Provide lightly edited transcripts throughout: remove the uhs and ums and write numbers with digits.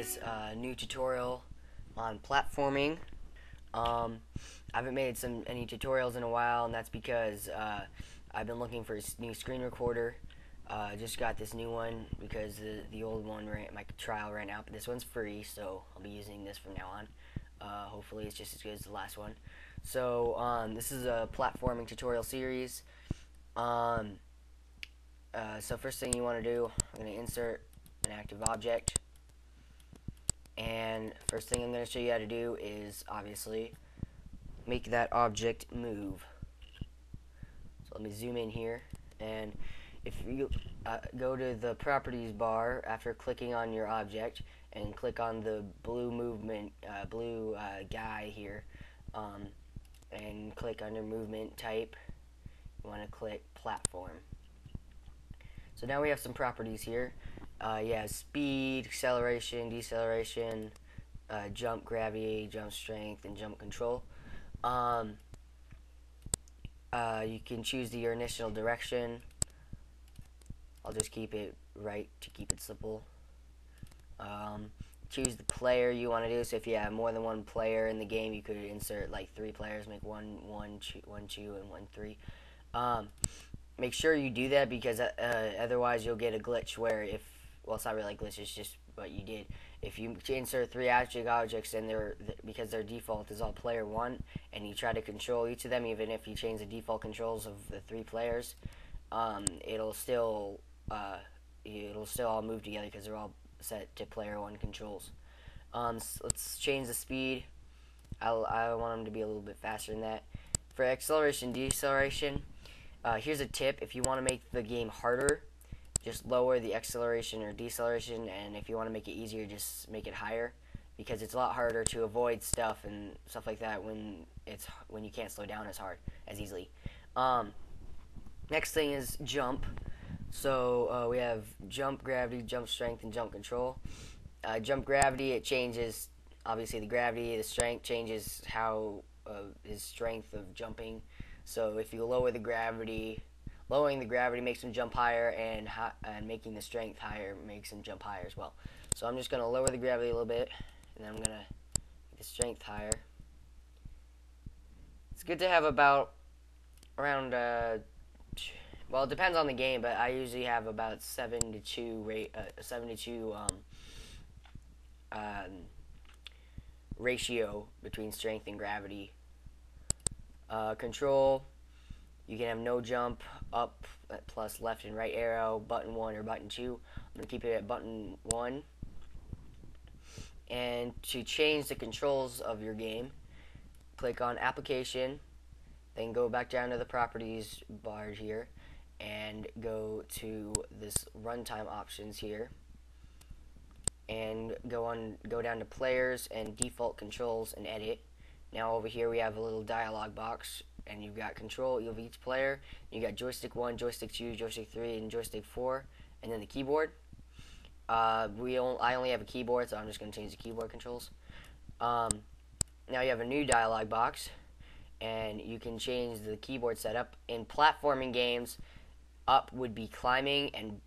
this new tutorial on platforming. I haven't made any tutorials in a while, and that's because I've been looking for a new screen recorder. Just got this new one because the old one, my trial ran out, but this one's free, so I'll be using this from now on. Hopefully it's just as good as the last one. So this is a platforming tutorial series. So first thing you want to do, I'm going to insert an active object, and first thing I'm going to show you how to do is obviously make that object move. So let me zoom in here, and if you go to the properties bar after clicking on your object and click on the blue movement, guy here, and click under movement type, you want to click platform. So now we have some properties here. You have speed, acceleration, deceleration, jump gravity, jump strength, and jump control. You can choose your initial direction. I'll just keep it right to keep it simple. Choose the player you want to do. So if you have more than one player in the game, you could insert like 3 players, make one, two, and 1, 3. Make sure you do that because otherwise you'll get a glitch where well, it's not really a glitch, it's just what you did. If you insert 3 objects and because their default is all player 1, and you try to control each of them, even if you change the default controls of the 3 players, it'll still all move together because they're all set to player 1 controls. So let's change the speed. I want them to be a little bit faster than that. For acceleration, deceleration, here's a tip. If you want to make the game harder, just lower the acceleration or deceleration, and if you want to make it easier, just make it higher, because it's a lot harder to avoid stuff and stuff like that when you can't slow down as easily. Next thing is jump. So we have jump gravity, jump strength, and jump control. Jump gravity, it changes obviously the gravity. The strength changes how his strength of jumping. So if you lower the gravity, lowering the gravity makes him jump higher, and making the strength higher makes him jump higher as well. So I'm just going to lower the gravity a little bit, and then I'm going to make the strength higher. It's good to have about around, well, it depends on the game, but I usually have about 7 to 2 ratio between strength and gravity. Control, you can have no jump, up plus left and right arrow, button 1 or button 2. I'm going to keep it at button 1. And to change the controls of your game, click on application, then go back down to the properties bar here, and go to this runtime options here, and go down to players and default controls and edit. Now over here we have a little dialog box, and you've got control of each player. You got joystick 1, joystick 2, joystick 3, and joystick 4, and then the keyboard. I only have a keyboard, so I'm just going to change the keyboard controls. Now you have a new dialog box, and you can change the keyboard setup. In platforming games, up would be climbing, and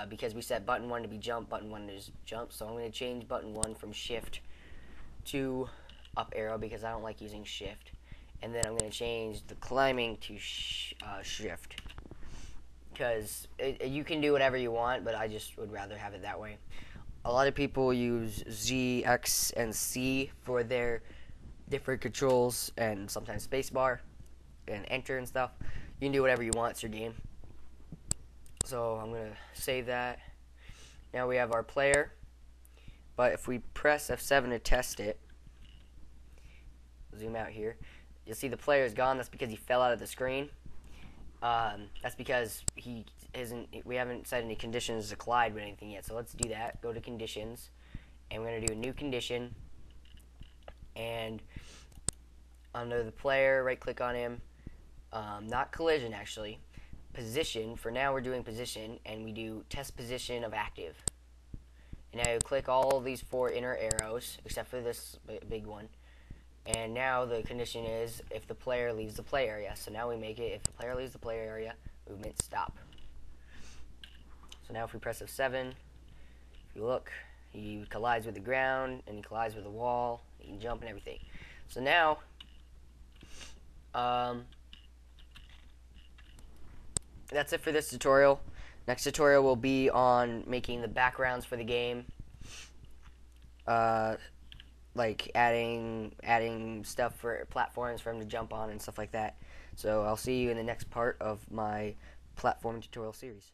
because we set button 1 to be jump, button 1 is jump, so I'm going to change button 1 from shift to up arrow because I don't like using shift. And then I'm going to change the climbing to shift, because you can do whatever you want, but I just would rather have it that way. A lot of people use Z, X, and C for their different controls, and sometimes spacebar and enter and stuff. You can do whatever you want, it's your game. So I'm going to save that. Now we have our player, but if we press F7 to test it, zoom out here, you'll see the player is gone. That's because he fell out of the screen. That's because we haven't set any conditions to collide with anything yet. So let's do that. Go to conditions, and we're going to do a new condition. And under the player, right click on him. Not collision, actually. Position. For now we're doing position, and we do test position of active. And now you click all of these 4 inner arrows, except for this big one. And now the condition is if the player leaves the play area. So now we make it, if the player leaves the play area, movement stop. So now if we press F7, if you look, He collides with the ground, and he collides with the wall. He can jump and everything. So now, that's it for this tutorial. Next tutorial will be on making the backgrounds for the game. Like adding stuff for platforms for him to jump on and stuff like that. So I'll see you in the next part of my platform tutorial series.